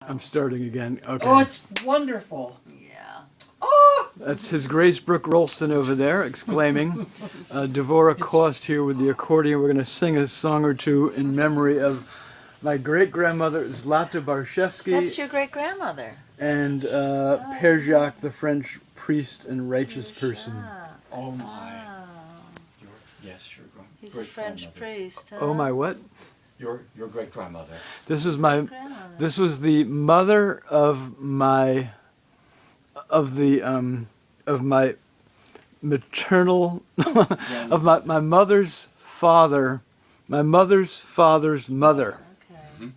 I'm starting again. Okay. Oh, it's wonderful. Yeah. Oh! That's His Grace Brooke Rolston over there, exclaiming. Dvorah Kost here with the accordion. We're going to sing a song or two in memory of my great-grandmother, Zlata Barshewsky. That's your great-grandmother. And Pere Jacques, the French priest and righteous person. Oh my. Wow. Yes, your He's a French priest. Huh? Oh my what? Your great grandmother. This was Grandmother. this was the mother of my maternal of my mother's father, my mother's father's mother. Okay.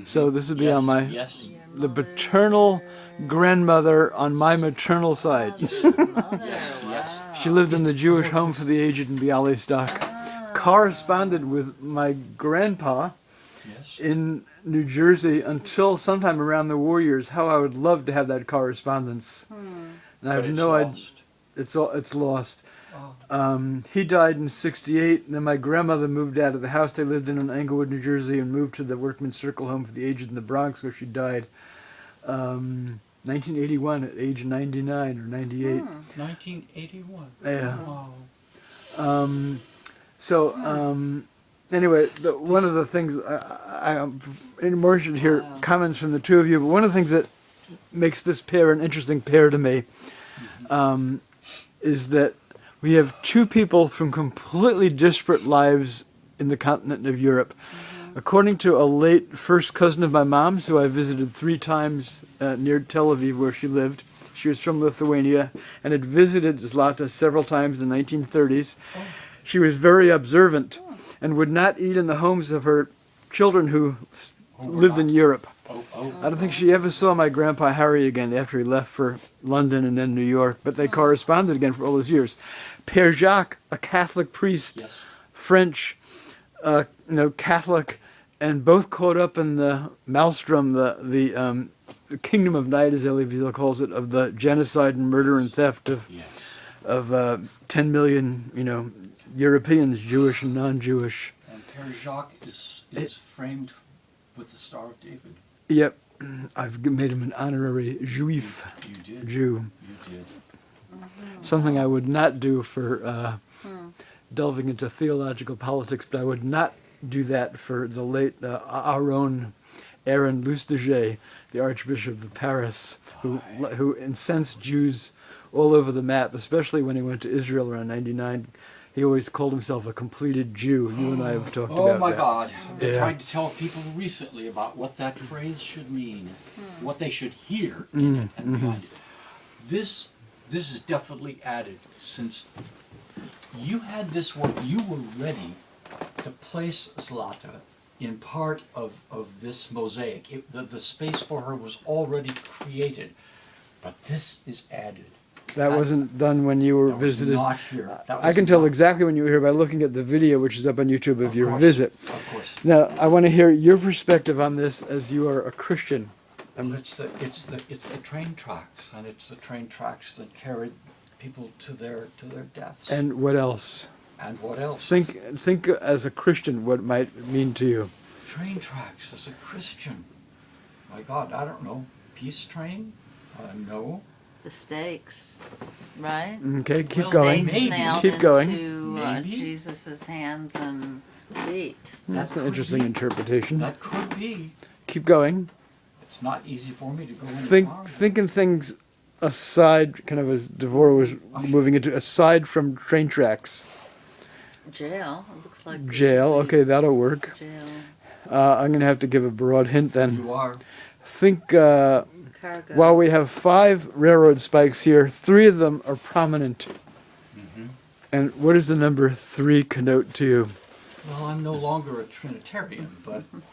So this would be on my Yes. the paternal grandmother on my maternal side. Mother. Yes. She lived in the Jewish home for the aged in Bialystok. Corresponded with my grandpa Yes. in New Jersey until sometime around the war years. How I would love to have that correspondence. And I have But it's no idea. lost. It's lost. Oh. He died in '68, and then my grandmother moved out of the house they lived in Englewood, New Jersey, and moved to the Workmen's Circle Home for the Aged in the Bronx, where she died 1981 at age 99 or 98. 1981. Yeah. Wow. Anyway, one of the things I'm interested to hear comments from the two of you, but one of the things that makes this pair an interesting pair to me is that we have two people from completely disparate lives in the continent of Europe. According to a late first cousin of my mom's, who I visited 3 times near Tel Aviv, where she lived, she was from Lithuania and had visited Zlata several times in the 1930s. She was very observant and would not eat in the homes of her children who lived in Europe. I don't think she ever saw my grandpa Harry again after he left for London and then New York, but they corresponded again for all those years. Pere Jacques, a Catholic priest, Yes. French, Catholic, and both caught up in the maelstrom, the kingdom of night, as Elie Wiesel calls it, of the genocide and murder and theft of Yes. 10 million, Europeans, Jewish and non-Jewish. And Pere Jacques is framed with the Star of David. Yep, I've made him an honorary Juif, You did. Jew. You did. Something I would not do for delving into theological politics, but I would not do that for the late our own Aaron Lustiger, the Archbishop of Paris, who incensed Jews all over the map, especially when he went to Israel around 99. He always called himself a completed Jew. You and I have talked about that. Oh my God. I've been Yeah. trying to tell people recently about what that phrase should mean, what they should hear in it and behind it. This is definitely added, since you had this work, you were ready to place Zlata in part of this mosaic. The space for her was already created, but this is added. That wasn't done when you were That was visited. not here. That I was can tell not- exactly when you were here by looking at the video, which is up on YouTube, of your course. visit. Of course. Now, I want to hear your perspective on this as you are a Christian. It's the train tracks, and it's the train tracks that carried people to their deaths. And what else? And what else? Think as a Christian what it might mean to you. Train tracks as a Christian. My God, I don't know. Peace train? No. The stakes, right? Okay, keep Well, going. Stakes Maybe. nailed Keep going. into Maybe. Jesus' hands and feet. That's an could interesting be. interpretation. That could be. Keep going. It's not easy for me to go any farther. Thinking things aside, kind of as Dvorah was moving into, aside from train tracks. Jail. It looks like Jail, okay, that'll work. jail. I'm going to have to give a broad hint then. You are. Think, Cargo. while we have 5 railroad spikes here, 3 of them are prominent. And what does the number 3 connote to you? Well, I'm no longer a Trinitarian,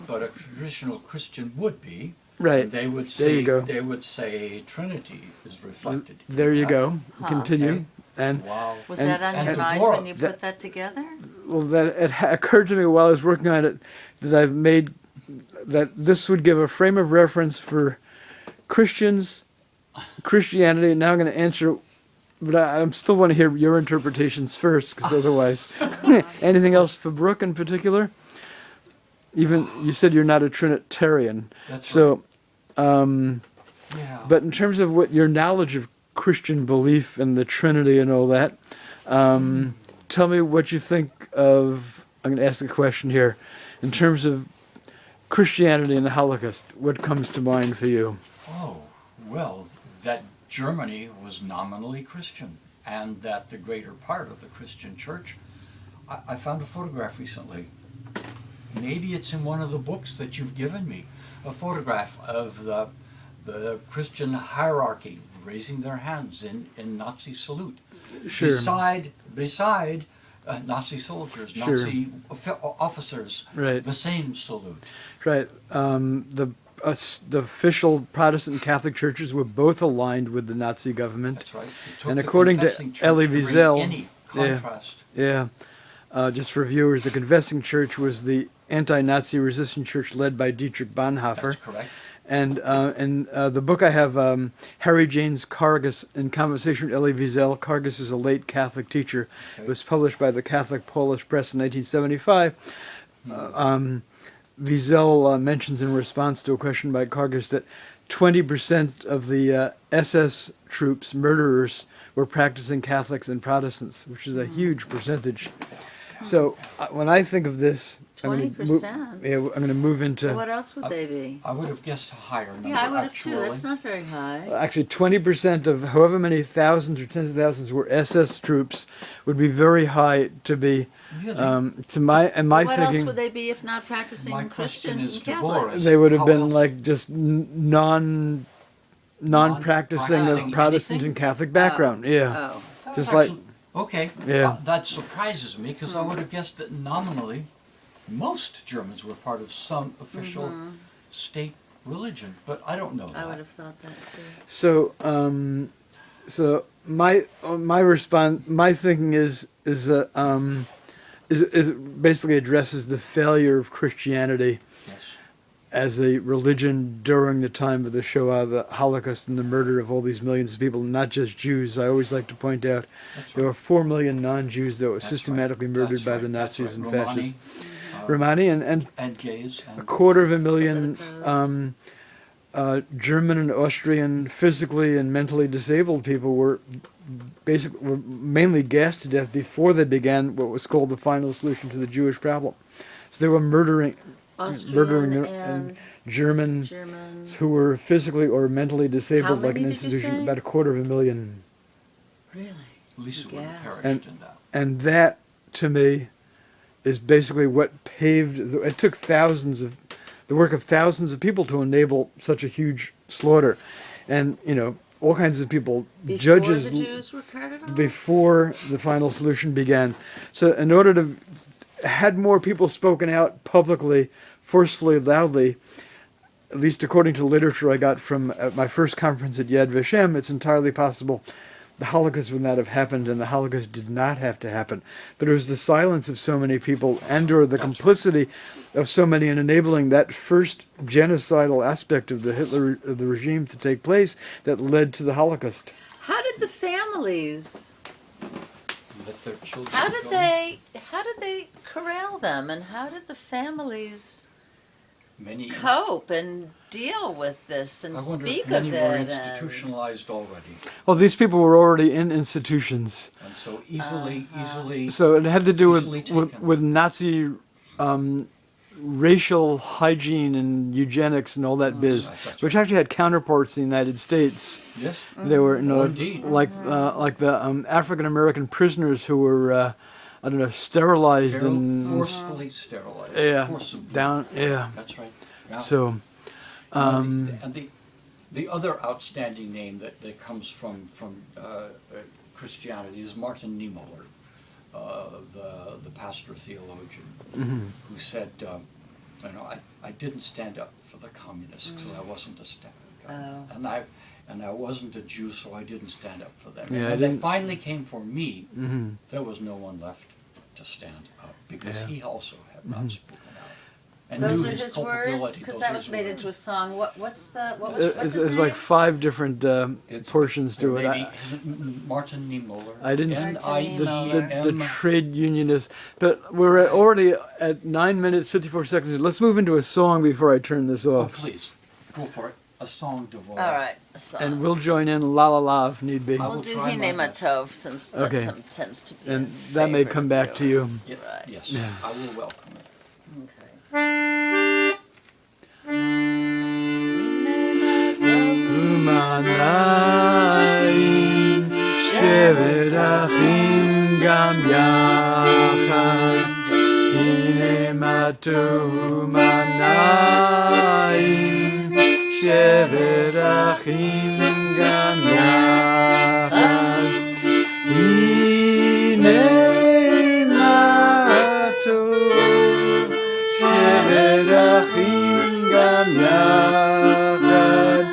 but a traditional Christian would be. Right. And they would There say you go. they would say Trinity is reflected. in There you that. go. Continue. Okay. And Wow. Was And- that on your and mind Dvorah, when you that- put that together? well, that it occurred to me while I was working on it that I've made that this would give a frame of reference for Christians, Christianity. Now I'm going to answer, but I still want to hear your interpretations first, because otherwise, anything else for Brooke in particular? Even you said you're not a Trinitarian, That's so Yeah. But in terms of what your knowledge of Christian belief and the Trinity and all that, tell me what you think of, I'm going to ask a question here, in terms of Christianity and the Holocaust, what comes to mind for you? Oh, well, that Germany was nominally Christian, and that the greater part of the Christian church, I found a photograph recently. Maybe it's in one of the books that you've given me, a photograph of the Christian hierarchy raising their hands in Nazi salute. Sure. Beside Nazi soldiers, Sure. Nazi officers, Right. the same salute. Right. The official Protestant and Catholic churches were both aligned with the Nazi government. That's right. It took And the according to confessing church Elie to bring Wiesel, any contrast. Yeah. Just for viewers, the Confessing Church was the anti-Nazi resistant church led by Dietrich Bonhoeffer. That's correct. And in the book I have, Harry James Kargas, in conversation with Elie Wiesel. Kargas is a late Catholic teacher. Okay. It was published by the Catholic Polish Press in 1975. Wiesel mentions in response to a question by Kargas that 20% of the SS troops, murderers, were practicing Catholics and Protestants, which is a huge percentage. So when I think of this, I'm going 20%? to move into... What else would they be? I would have guessed a higher number. Yeah, I would have actually. too. That's not very high. Actually, 20% of however many thousands or tens of thousands were SS troops would be very high to be, Really? to my What else thinking, would they be if not practicing My question Christians is and Catholics? Dvorah. they would have How been else? like just non-practicing Non-practicing of Protestant anything? and Catholic background. Yeah, Oh. just like, Actually, okay. Yeah. That surprises me because I would have guessed that nominally most Germans were part of some official state religion, but I don't know that. I would have thought that too. so, so my response, my thinking is basically addresses the failure of Christianity Yes. as a religion during the time of the Shoah, the Holocaust, and the murder of all these millions of people, not just Jews. I always like to point out That's there right. were 4 million non-Jews that were That's systematically right. murdered That's by right. the That's Nazis right. and fascists. Romani, Romani and and gays. a And 250,000 Politicos. German and Austrian physically and mentally disabled people were mainly gassed to death before they began what was called the final solution to the Jewish problem. So they were murdering Austrian and Germans Germans. who were physically or mentally disabled, How like an many did you institution, say? about 250,000. Really? Lisa would have Gas. perished in that. And that, to me, is basically what paved. It took the work of thousands of people to enable such a huge slaughter, and all kinds of people, Before judges, the Jews were carted off? before the final solution began. So, in order to had more people spoken out publicly, forcefully, loudly, at least according to literature I got from my first conference at Yad Vashem, it's entirely possible the Holocaust would not have happened, and the Holocaust did not have to happen. But it was the silence of so many people and/or the complicity of so many in enabling that first genocidal aspect of the regime to take place that led to the Holocaust. How did the families? Let their children How go. did they corral them, and how did the families Many cope and deal with this and I wonder speak if many of were it? institutionalized already, Well, these people were already in institutions, and so easily. so it had to do Easily with taken. Nazi racial hygiene and eugenics and all that biz, that's which actually had counterparts in the United States. Yes. They were, indeed. like the African American prisoners who were, sterilized and Forcefully sterilized. yeah, Forcibly. down, yeah. That's right. Yeah. So, And the other outstanding name that comes from Christianity is Martin Niemöller, the pastor theologian, who said, I didn't stand up for the communists because I wasn't and I wasn't a Jew, so I didn't stand up for them. Yeah, and I when they didn't- finally came for me, there was no one left to stand up because he also had not spoken out. And Those knew are his his culpability. words, because Those that are was his made words. into a song. What's it's his name? like 5 different portions to it. Maybe Martin Niemöller. I didn't Martin the Niemöller. trade unionist. But we're already at 9 minutes 54 seconds. Let's move into a song before I turn this Oh, off. please, go for it. a song, Dvorah. All right. So And we'll join in La La La if need be. I we'll will do try my hene best. matov since that Okay. tends to be. And a that may favorite come of back to you. yours. Ye- Right. Yes, Yeah. I will welcome it. Okay. Umanayim shevet achim gam yachad hine matuv umanayim shevet achim gam yachad hine matuv shevet achim gam yachad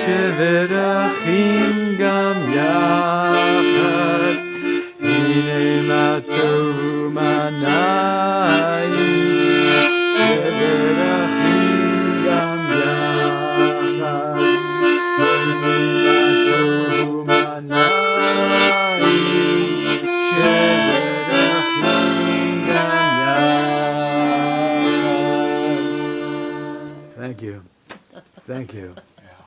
shevet achim gam yachad hine matuv umanayim shevet achim gam yachad hine matuv umanayim shevet achim gam yachad. Thank you. Thank you.